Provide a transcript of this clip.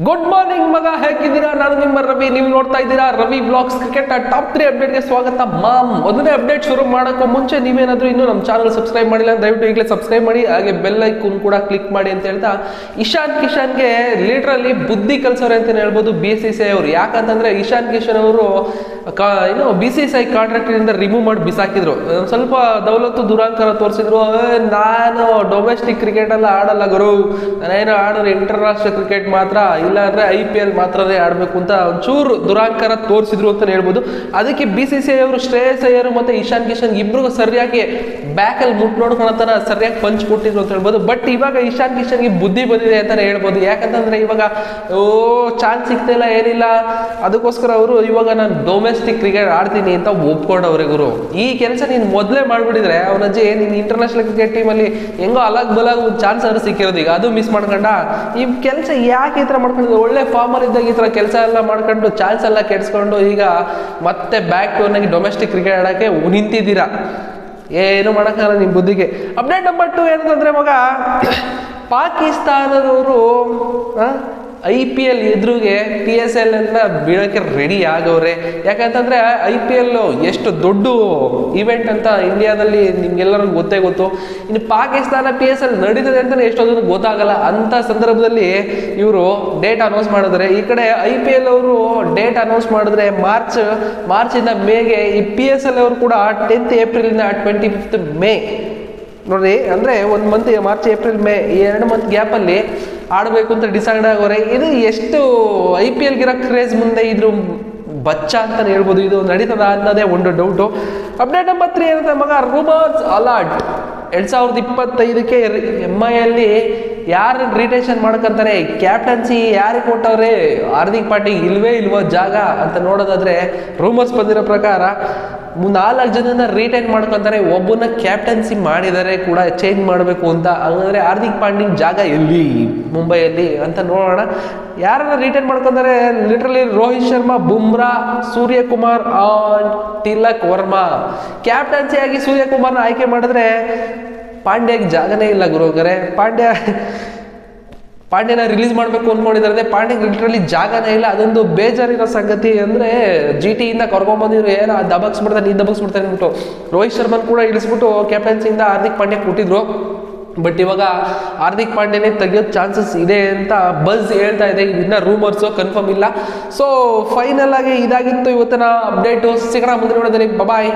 Good morning ಮಗ, ಹೇಗಿದ್ದೀರಾ? ನಾನು ನಿಮ್ಮ ರವಿ. ನೀವು ನೋಡ್ತಾ ಇದ್ದೀರಾ ರವಿ ಬ್ಲಾಗ್ಸ್ ಕ್ರಿಕೆಟ್ ಟಾಪ್ 3 ಅಪ್ಡೇಟ್ಗೆ ಸ್ವಾಗತ. ಮೊದಲನೇ ಅಪ್ಡೇಟ್ ಶುರು ಮಾಡೋಕ್ಕೂ ಮುಂಚೆ ನೀವೇನಾದ್ರೂ ಇನ್ನೂ ನಮ್ಮ ಚಾನಲ್ ಸಬ್ಸ್ಕ್ರೈಬ್ ಮಾಡಿಲ್ಲ ದಯವಿಟ್ಟು ಈಗಲೇ ಸಬ್ಸ್ಕ್ರೈಬ್ ಮಾಡಿ, ಹಾಗೆ ಬೆಲ್ ಐಕಾನ್ ಕೂಡ ಕ್ಲಿಕ್ ಮಾಡಿ ಅಂತ ಹೇಳ್ತಾ, ಇಶಾನ್ ಕಿಶನ್ಗೆ ಲೀಟ್ರಲ್ಲಿ ಬುದ್ಧಿ ಕಲ್ಸೋರೆ ಅಂತಲೇ ಹೇಳ್ಬೋದು BCCI ಅವರು. ಯಾಕಂತಂದ್ರೆ ಇಶಾನ್ ಕಿಶನ್ ಅವರು BCCI ಕಾಂಟ್ರಾಕ್ಟಿಂದ ರಿಮೂವ್ ಮಾಡಿ ಬಿಸಾಕಿದ್ರು. ಸ್ವಲ್ಪ ದೌಲತ್ತು ದುರಾಂಕಾರ ತೋರಿಸಿದ್ರು. ನಾನು ಡೊಮೆಸ್ಟಿಕ್ ಕ್ರಿಕೆಟ್ ಎಲ್ಲ ಆಡಲ್ಲ ಗುರು, ನಾನೇನೋ ಆಡೋರು ಇಂಟರ್ನ್ಯಾಷನಲ್ ಕ್ರಿಕೆಟ್ ಮಾತ್ರ, ಇಲ್ಲ ಅಂದ್ರೆ IPL ಮಾತ್ರನೇ ಆಡಬೇಕು ಅಂತ ಒಂಚೂರು ದುರಾಂಕಾರ ತೋರಿಸಿದ್ರು ಅಂತ ಹೇಳ್ಬೋದು. ಅದಕ್ಕೆ BCCI ಅವರು ಶ್ರೇಯಸ್ ಅಯ್ಯರ್ ಮತ್ತೆ ಇಶಾನ್ ಕಿಶನ್ ಇಬ್ರಿಗೂ ಸರಿಯಾಗಿ ಬ್ಯಾಕ್ ಅಲ್ಲಿ ಮುಟ್ ನೋಡ್ಕೊಳತನ ಸರಿಯಾಗಿ ಪಂಚ್ ಕೊಟ್ಟಿದ್ರು ಅಂತ ಹೇಳ್ಬೋದು. ಬಟ್ ಇವಾಗ ಇಶಾನ್ ಕಿಶನ್ಗೆ ಬುದ್ಧಿ ಬಂದಿದೆ ಅಂತಾನೆ ಹೇಳ್ಬೋದು. ಯಾಕಂತಂದ್ರೆ ಇವಾಗ ಚಾನ್ಸ್ ಸಿಗ್ತಿಲ್ಲ, ಏನಿಲ್ಲ, ಅದಕ್ಕೋಸ್ಕರ ಅವರು ಇವಾಗ ನಾನು ಡೊಮೆಸ್ಟಿಕ್ ಕ್ರಿಕೆಟ್ ಆಡ್ತೀನಿ ಅಂತ ಒಪ್ಕೊಂಡವ್ರೆ ಗುರು. ಈ ಕೆಲಸ ನೀನು ಮೊದಲೇ ಮಾಡ್ಬಿಟ್ಟಿದ್ರೆ ಅವನಜ್ಜಿ ನೀನು ಇಂಟರ್ನ್ಯಾಷನಲ್ ಕ್ರಿಕೆಟ್ ಟೀಮಲ್ಲಿ ಹೆಂಗೋ ಅಲಾಗ್ ಬಲಾಗ್ ಒಂದು ಚಾನ್ಸ್ ಆದ್ರೂ ಸಿಕ್ಕಿರೋದು, ಈಗ ಅದು ಮಿಸ್ ಮಾಡ್ಕೊಂಡ. ಈ ಕೆಲಸ ಯಾಕೆ ಈ ಥರ ಮಾಡ್ಕೊಂಡಿದ್ದು? ಒಳ್ಳೆ ಫಾರ್ಮರ್ ಇದ್ದಾಗ ಈ ಥರ ಕೆಲಸ ಎಲ್ಲ ಮಾಡ್ಕೊಂಡು ಚಾನ್ಸ್ ಎಲ್ಲ ಕೆಡಿಸ್ಕೊಂಡು ಈಗ ಮತ್ತೆ ಬ್ಯಾಕ್ ಟು ಆಗಿ ಡೊಮೆಸ್ಟಿಕ್ ಕ್ರಿಕೆಟ್ ಆಡೋಕ್ಕೆ ನಿಂತಿದ್ದೀರಾ. ಏನು ಮಾಡೋಕ್ಕಾಗಲ್ಲ ನಿಮ್ಮ ಬುದ್ಧಿಗೆ. ಅಪ್ಡೇಟ್ ನಂಬರ್ 2 ಏನಂತಂದ್ರೆ ಮಗ, ಪಾಕಿಸ್ತಾನದವರು IPL ಎದುರಿಗೆ PSL ಅನ್ನ ಬೀಳಕ್ಕೆ ರೆಡಿ ಆಗವ್ರೆ. ಯಾಕಂತಂದ್ರೆ IPL ಎಷ್ಟು ದೊಡ್ಡ ಇವೆಂಟ್ ಅಂತ ಇಂಡಿಯಾದಲ್ಲಿ ನಿಮ್ಗೆಲ್ಲರಿಗೂ ಗೊತ್ತೇ ಗೊತ್ತು. ಇನ್ನು ಪಾಕಿಸ್ತಾನ PSL ನಡೀತದೆ ಅಂತಾನೆ ಎಷ್ಟೊಂದು ಗೊತ್ತಾಗಲ್ಲ. ಅಂತ ಸಂದರ್ಭದಲ್ಲಿ ಇವರು ಡೇಟ್ ಅನೌನ್ಸ್ ಮಾಡಿದ್ರೆ, ಈ ಕಡೆ IPL ಅವರು ಡೇಟ್ ಅನೌನ್ಸ್ ಮಾಡಿದ್ರೆ ಮಾರ್ಚಿಂದ ಮೇಗೆ, ಈ PSL ಅವರು ಕೂಡ 10th ಏಪ್ರಿಲಿಂದ 25th ಮೇ ನೋಡ್ರಿ, ಅಂದ್ರೆ ಒಂದು ಮಂತ್ ಮಾರ್ಚ್ ಏಪ್ರಿಲ್ ಮೇ ಈ 2 ಮಂತ್ ಗ್ಯಾಪಲ್ಲಿ ಆಡಬೇಕು ಅಂತ ಡಿಸೈಡ್ ಆಗೋರೆ. ಇದು ಎಷ್ಟು IPL ಗಿರೋ ಕ್ರೇಜ್ ಮುಂದೆ ಇದ್ರ ಬಚ್ಚ ಅಂತ ಹೇಳ್ಬೋದು. ಇದು ನಡೀತದ ಅನ್ನೋದೇ ಒಂದು ಡೌಟು. ಅಪ್ಡೇಟ್ ನಂಬರ್ 3 ಏನಂತ ಮಗ, ರೂಮರ್ಸ್ ಅಲರ್ಟ್. 2025ಕ್ಕೆ MI ಅಲ್ಲಿ ಯಾರನ್ನ ರಿಟೇಷನ್ ಮಾಡ್ಕೊಂತಾರೆ, ಕ್ಯಾಪ್ಟನ್ಸಿ ಯಾರಿಗೆ ಕೊಟ್ಟವ್ರೆ, ಹಾರ್ದಿಕ್ ಪಾಂಡ್ಯ ಇಲ್ವೋ ಜಾಗ ಅಂತ ನೋಡೋದಾದ್ರೆ ರೂಮರ್ಸ್ ಬಂದಿರೋ ಪ್ರಕಾರ 4 ಜನನ ರಿಟೈನ್ ಮಾಡ್ಕೊಂತಾರೆ, ಒಬ್ಬನ ಕ್ಯಾಪ್ಟನ್ಸಿ ಮಾಡಿದ್ದಾರೆ ಕೂಡ ಚೇಂಜ್ ಮಾಡಬೇಕು ಅಂತ. ಹಂಗಂದ್ರೆ ಹಾರ್ದಿಕ್ ಪಾಂಡ್ಯ ಜಾಗ ಎಲ್ಲಿ ಮುಂಬೈಯಲ್ಲಿ ಅಂತ ನೋಡೋಣ. ಯಾರನ್ನ ರಿಟೈನ್ ಮಾಡ್ಕೊಂತಾರೆ? Literally Rohit Sharma, Bumrah, Suryakumar and Tilak Varma. Captaincy ಆಗಿ ಸೂರ್ಯಕುಮಾರ್ನ ಆಯ್ಕೆ ಮಾಡಿದ್ರೆ ಪಾಂಡ್ಯಗೆ ಜಾಗನೇ ಇಲ್ಲ ಗುರುಗರೆ. ಪಾಂಡ್ಯನ ರಿಲೀಸ್ ಮಾಡಬೇಕು ಅಂದ್ಕೊಂಡಿದ್ದಾರೆ, ಪಾಂಡ್ಯಗೆ ಲಿಟ್ರಲಿ ಜಾಗನೇ ಇಲ್ಲ. ಅದೊಂದು ಬೇಜಾರಿರೋ ಸಂಗತಿ. ಅಂದರೆ GT ಇಂದ ಕರ್ಕೊಂಡ್ಬಂದಿದ್ರು, ಏನೋ ದಬಕ್ಸ್ಬಿಡ್ತಾರೆ, ನೀನು ದಬಕ್ಸ್ಬಿಡ್ತಾರೆ ಅಂದ್ಬಿಟ್ಟು ರೋಹಿತ್ ಶರ್ಮನ್ ಕೂಡ ಇಳಿಸ್ಬಿಟ್ಟು ಕ್ಯಾಪ್ಟನ್ಸಿಯಿಂದ ಹಾರ್ದಿಕ್ ಪಾಂಡ್ಯ ಕೊಟ್ಟಿದ್ರು. ಬಟ್ ಇವಾಗ ಹಾರ್ದಿಕ್ ಪಾಂಡ್ಯನೇ ತೆಗಿಯೋದು ಚಾನ್ಸಸ್ ಇದೆ ಅಂತ ಬಸ್ ಹೇಳ್ತಾ ಇದೆ. ಇದನ್ನ ರೂಮರ್ಸು ಕನ್ಫರ್ಮ್ ಇಲ್ಲ. ಸೊ ಫೈನಲ್ ಆಗಿ ಇದಾಗಿತ್ತು ಇವತ್ತಿನ ಅಪ್ಡೇಟು. ಸಿಗೋಣ ಮುಂದಿನ ವಿಡಿಯೋದಲ್ಲಿ. ಬಾಯ್.